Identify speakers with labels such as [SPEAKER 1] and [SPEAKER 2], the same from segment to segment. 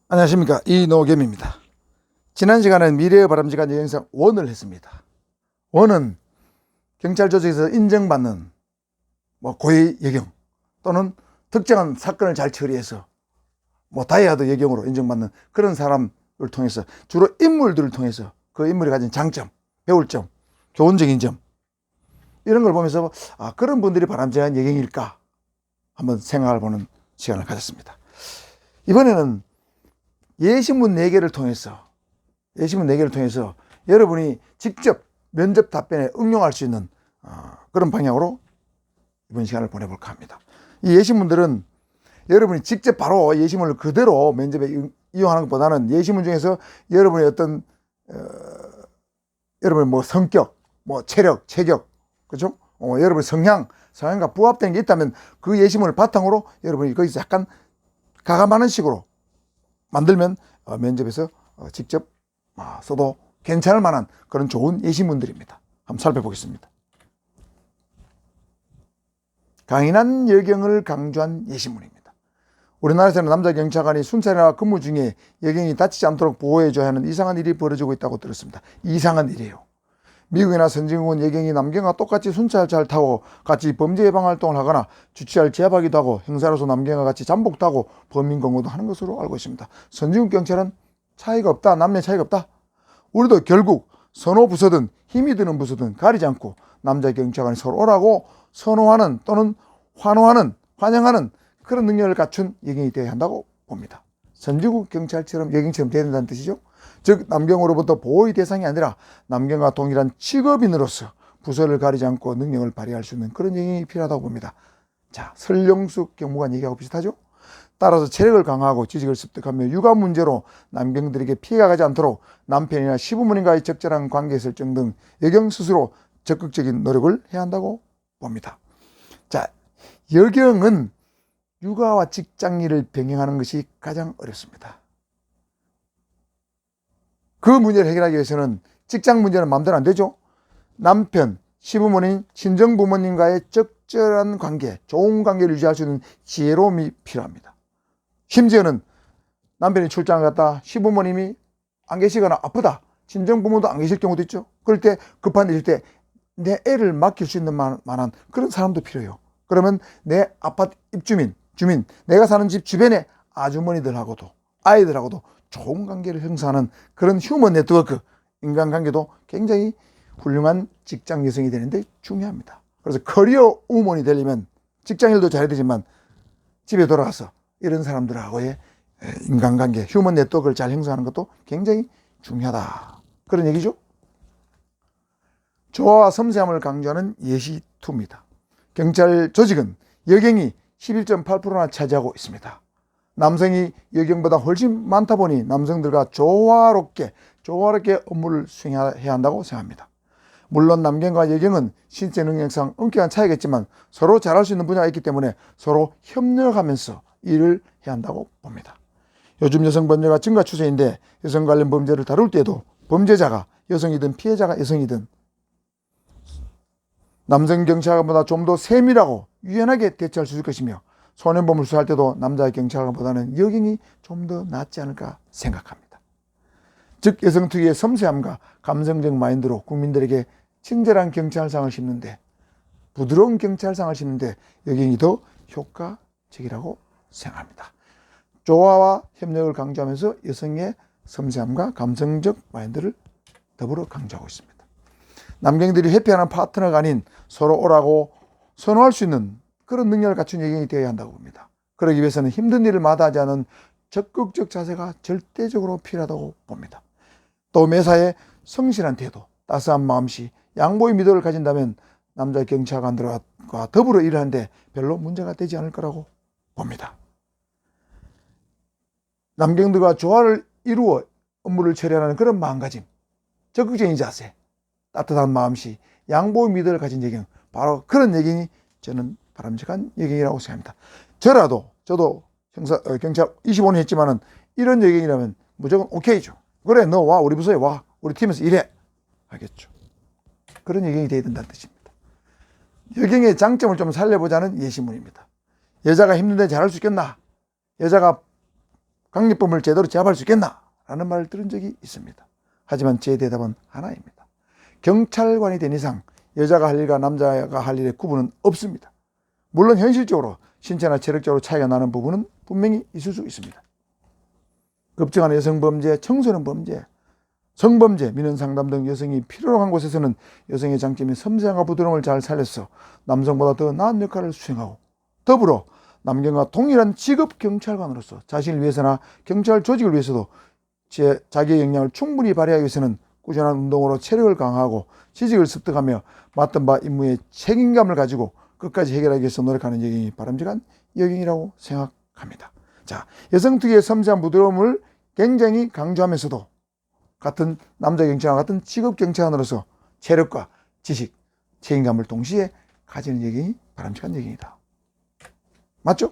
[SPEAKER 1] 안녕하십니까, 이노겸입니다. 지난 시간에 미래의 바람직한 여행상 원을 했습니다. 원은 경찰 조직에서 인정받는 고위 여경 또는 특정한 사건을 잘 처리해서 다이아드 여경으로 인정받는 그런 사람을 통해서, 주로 인물들을 통해서 그 인물이 가진 장점, 배울 점, 교훈적인 점, 이런 걸 보면서 그런 분들이 바람직한 여경일까 한번 생각해 보는 시간을 가졌습니다. 이번에는 예시문 4개를 통해서 여러분이 직접 면접 답변에 응용할 수 있는 그런 방향으로 이번 시간을 보내볼까 합니다. 이 예시문들은 여러분이 직접 바로 예시문을 그대로 면접에 이용하는 것보다는 예시문 중에서 여러분의 어떤 여러분의 성격, 체력, 체격, 그렇죠? 여러분의 성향과 부합되는 게 있다면 그 예시문을 바탕으로 여러분이 거기서 약간 가감하는 식으로 만들면 면접에서 직접 써도 괜찮을 만한 그런 좋은 예시문들입니다. 한번 살펴보겠습니다. 강인한 여경을 강조한 예시문입니다. 우리나라에서는 남자 경찰관이 순찰이나 근무 중에 여경이 다치지 않도록 보호해줘야 하는 이상한 일이 벌어지고 있다고 들었습니다. 이상한 일이에요. 미국이나 선진국은 여경이 남경과 똑같이 순찰차를 타고 같이 범죄 예방 활동을 하거나 주치의를 제압하기도 하고 형사로서 남경과 같이 잠복도 하고 범인 검거도 하는 것으로 알고 있습니다. 선진국 경찰은 차이가 없다. 남녀 차이가 없다. 우리도 결국 선호 부서든 힘이 드는 부서든 가리지 않고 남자 경찰관이 서로 오라고 선호하는 또는 환영하는 그런 능력을 갖춘 여경이 되어야 한다고 봅니다. 선진국 경찰처럼 여경처럼 되어야 된다는 뜻이죠. 즉 남경으로부터 보호의 대상이 아니라 남경과 동일한 직업인으로서 부서를 가리지 않고 능력을 발휘할 수 있는 그런 여경이 필요하다고 봅니다. 자, 설영숙 경무관 얘기하고 비슷하죠. 따라서 체력을 강화하고 지식을 습득하며 육아 문제로 남경들에게 피해가 가지 않도록 남편이나 시부모님과의 적절한 관계 설정 등 여경 스스로 적극적인 노력을 해야 한다고 봅니다. 자, 여경은 육아와 직장일을 병행하는 것이 가장 어렵습니다. 그 문제를 해결하기 위해서는 직장 문제는 마음대로 안 되죠. 남편, 시부모님, 친정부모님과의 적절한 관계, 좋은 관계를 유지할 수 있는 지혜로움이 필요합니다. 심지어는 남편이 출장을 갔다 시부모님이 안 계시거나 아프다, 친정부모도 안 계실 경우도 있죠. 그럴 때 급한 일일 때 내 애를 맡길 수 있는 만한 그런 사람도 필요해요. 그러면 내 아파트 입주민, 내가 사는 집 주변의 아주머니들하고도 아이들하고도 좋은 관계를 형성하는 그런 휴먼 네트워크, 인간관계도 굉장히 훌륭한 직장 여성이 되는데 중요합니다. 그래서 커리어 우먼이 되려면 직장일도 잘해야 되지만 집에 돌아가서 이런 사람들하고의 인간관계, 휴먼 네트워크를 잘 형성하는 것도 굉장히 중요하다. 그런 얘기죠. 조화와 섬세함을 강조하는 예시 2입니다. 경찰 조직은 여경이 11.8%나 차지하고 있습니다. 남성이 여경보다 훨씬 많다 보니 남성들과 조화롭게 업무를 수행해야 한다고 생각합니다. 물론 남경과 여경은 신체 능력상 엄격한 차이가 있지만 서로 잘할 수 있는 분야가 있기 때문에 서로 협력하면서 일을 해야 한다고 봅니다. 요즘 여성 범죄가 증가 추세인데 여성 관련 범죄를 다룰 때도 범죄자가 여성이든 피해자가 여성이든 남성 경찰관보다 좀 더 세밀하고 유연하게 대처할 수 있을 것이며 소년범을 수사할 때도 남자 경찰관보다는 여경이 좀 더 낫지 않을까 생각합니다. 즉 여성 특유의 섬세함과 감성적 마인드로 국민들에게 친절한 경찰상을 심는데, 부드러운 경찰상을 심는데 여경이 더 효과적이라고 생각합니다. 조화와 협력을 강조하면서 여성의 섬세함과 감성적 마인드를 더불어 강조하고 있습니다. 남경들이 회피하는 파트너가 아닌 서로 오라고 선호할 수 있는 그런 능력을 갖춘 여경이 되어야 한다고 봅니다. 그러기 위해서는 힘든 일을 마다하지 않은 적극적 자세가 절대적으로 필요하다고 봅니다. 또 매사에 성실한 태도, 따스한 마음씨, 양보의 미덕을 가진다면 남자 경찰관들과 더불어 일을 하는데 별로 문제가 되지 않을 거라고 봅니다. 남경들과 조화를 이루어 업무를 처리하는 그런 마음가짐, 적극적인 자세, 따뜻한 마음씨, 양보의 미덕을 가진 여경, 바로 그런 여경이 저는 바람직한 여경이라고 생각합니다. 저도 경찰 25년 했지만은 이런 여경이라면 무조건 오케이죠. 그래, 너 와, 우리 부서에 와, 우리 팀에서 일해, 하겠죠. 그런 여경이 되어야 된다는 뜻입니다. 여경의 장점을 좀 살려보자는 예시문입니다. 여자가 힘든데 잘할 수 있겠나? 여자가 강력범을 제대로 제압할 수 있겠나? 라는 말을 들은 적이 있습니다. 하지만 제 대답은 하나입니다. 경찰관이 된 이상 여자가 할 일과 남자가 할 일의 구분은 없습니다. 물론 현실적으로 신체나 체력적으로 차이가 나는 부분은 분명히 있을 수 있습니다. 급증하는 여성범죄, 청소년 범죄, 성범죄, 민원상담 등 여성이 필요로 한 곳에서는 여성의 장점인 섬세함과 부드러움을 잘 살려서 남성보다 더 나은 역할을 수행하고, 더불어 남경과 동일한 직업 경찰관으로서 자신을 위해서나 경찰 조직을 위해서도 자기의 역량을 충분히 발휘하기 위해서는 꾸준한 운동으로 체력을 강화하고 지식을 습득하며 맡은 바 임무의 책임감을 가지고 끝까지 해결하기 위해서 노력하는 여경이 바람직한 여경이라고 생각합니다. 자, 여성 특유의 섬세한 부드러움을 굉장히 강조하면서도 같은 남자 경찰관 같은 직업 경찰관으로서 체력과 지식, 책임감을 동시에 가지는 여경이 바람직한 여경이다. 맞죠?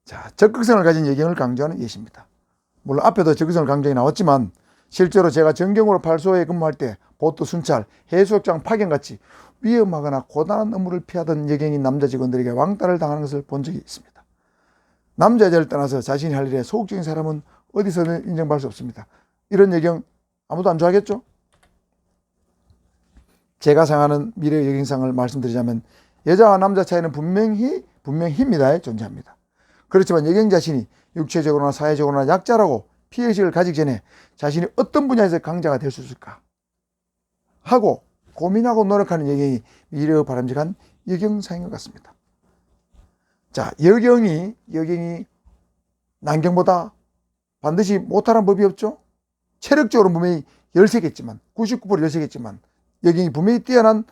[SPEAKER 1] 자, 적극성을 가진 여경을 강조하는 예시입니다. 물론 앞에도 적극성을 강조해 나왔지만 실제로 제가 전경으로 발소에 근무할 때 보트 순찰, 해수욕장 파견같이 위험하거나 고단한 업무를 피하던 여경인 남자 직원들에게 왕따를 당하는 것을 본 적이 있습니다. 남자 여자를 떠나서 자신이 할 일에 소극적인 사람은 어디서는 인정받을 수 없습니다. 이런 여경 아무도 안 좋아하겠죠? 제가 생각하는 미래 여경상을 말씀드리자면 여자와 남자 차이는 분명히입니다. 존재합니다. 그렇지만 여경 자신이 육체적으로나 사회적으로나 약자라고 피해의식을 가지기 전에 자신이 어떤 분야에서 강자가 될 수 있을까 하고 고민하고 노력하는 여경이 미래의 바람직한 여경상인 것 같습니다. 자, 여경이 남경보다 반드시 못하는 법이 없죠. 체력적으로 분명히 열세겠지만 99% 열세겠지만 여경이 분명히 뛰어난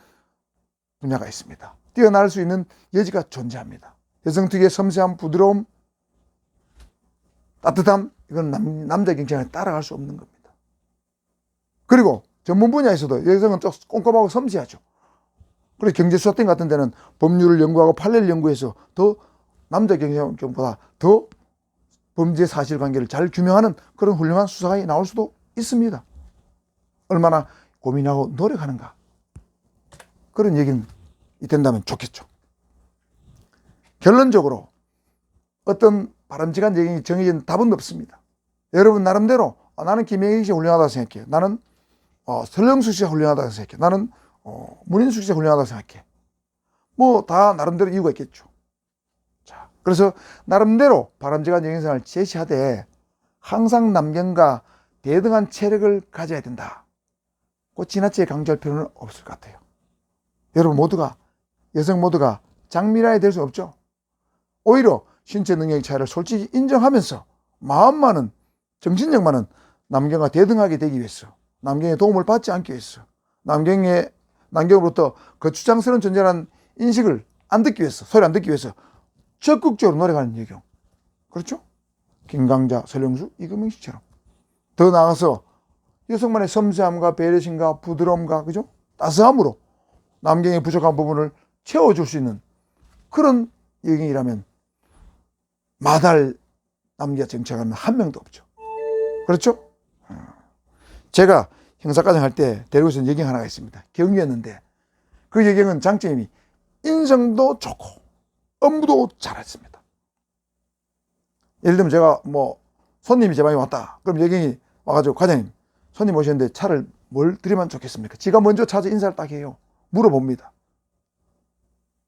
[SPEAKER 1] 분야가 있습니다. 뛰어날 수 있는 여지가 존재합니다. 여성 특유의 섬세함, 부드러움, 따뜻함, 이건 남자 경찰에 따라갈 수 없는 겁니다. 그리고 전문 분야에서도 여성은 좀 꼼꼼하고 섬세하죠. 그래서 경제수사팀 같은 데는 법률을 연구하고 판례를 연구해서 더 남자 경찰보다 더 범죄 사실관계를 잘 규명하는 그런 훌륭한 수사관이 나올 수도 있습니다. 얼마나 고민하고 노력하는가. 그런 얘기는 된다면 좋겠죠. 결론적으로 어떤 바람직한 얘기 정해진 답은 없습니다. 여러분 나름대로 나는 김영희 씨가 훌륭하다고 생각해요. 나는 설영수 씨가 훌륭하다고 생각해요. 나는 문인숙 씨가 훌륭하다고 생각해. 뭐 다 나름대로 이유가 있겠죠. 자, 그래서 나름대로 바람직한 여경상을 제시하되 항상 남경과 대등한 체력을 가져야 된다. 꼭 지나치게 강조할 필요는 없을 것 같아요. 여러분 모두가, 여성 모두가 장미라야 될 수 없죠. 오히려 신체 능력의 차이를 솔직히 인정하면서 마음만은, 정신력만은 남경과 대등하게 되기 위해서, 남경의 도움을 받지 않기 위해서, 남경으로부터 거추장스러운 존재라는 인식을 안 듣기 위해서, 소리 안 듣기 위해서 적극적으로 노력하는 여경. 그렇죠? 김강자, 설영수, 이금영 씨처럼. 더 나아가서 여성만의 섬세함과 배려심과 부드러움과, 그죠? 따스함으로 남경의 부족한 부분을 채워줄 수 있는 그런 여경이라면 마다할 남자 정치관은 한 명도 없죠. 그렇죠? 제가 형사과정 할 때 데리고 있는 여경 하나가 있습니다. 경위였는데 그 여경은 장점이 인성도 좋고 업무도 잘했습니다. 예를 들면 제가 손님이 제 방에 왔다. 그럼 여경이 와가지고 과장님 손님 오셨는데 차를 뭘 드리면 좋겠습니까? 지가 먼저 차서 인사를 딱 해요. 물어봅니다.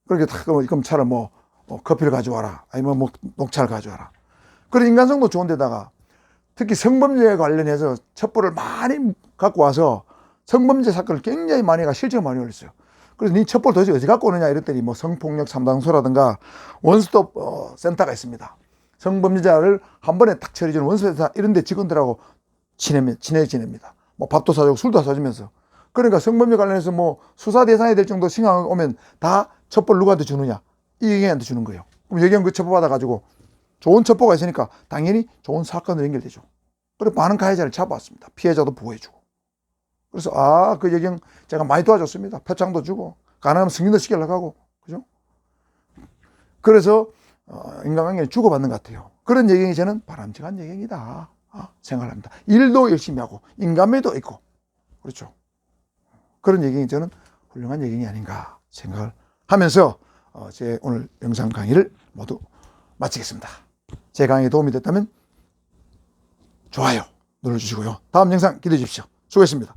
[SPEAKER 1] 그렇게 딱 그럼 차를 커피를 가져와라. 아니면 녹차를 가져와라. 그런 인간성도 좋은데다가 특히 성범죄에 관련해서 첩보를 많이 갖고 와서 성범죄 사건을 굉장히 많이 실적을 많이 올렸어요. 그래서 네 첩보를 도대체 어디 갖고 오느냐 이랬더니 성폭력 상담소라든가 원스톱 센터가 있습니다. 성범죄자를 한 번에 딱 처리해주는 원스톱 이런 데 직원들하고 지냅니다. 밥도 사주고 술도 사주면서. 그러니까 성범죄 관련해서 수사 대상이 될 정도 신경 오면 다 첩보를 누구한테 주느냐? 이 여경한테 주는 거예요. 그럼 여경 그 첩보 받아가지고 좋은 첩보가 있으니까 당연히 좋은 사건으로 연결되죠. 그래서 많은 가해자를 잡아왔습니다. 피해자도 보호해주고. 그래서 그 여경 제가 많이 도와줬습니다. 표창도 주고 가능하면 승인도 시키려고 하고, 그죠? 그래서 인간관계를 주고받는 것 같아요. 그런 여경이 저는 바람직한 여경이다 생각합니다. 일도 열심히 하고 인간미도 있고, 그렇죠? 그런 여경이 저는 훌륭한 여경이 아닌가 생각을 하면서 제 오늘 영상 강의를 모두 마치겠습니다. 제 강의에 도움이 됐다면 좋아요 눌러주시고요. 다음 영상 기대해 주십시오. 수고했습니다.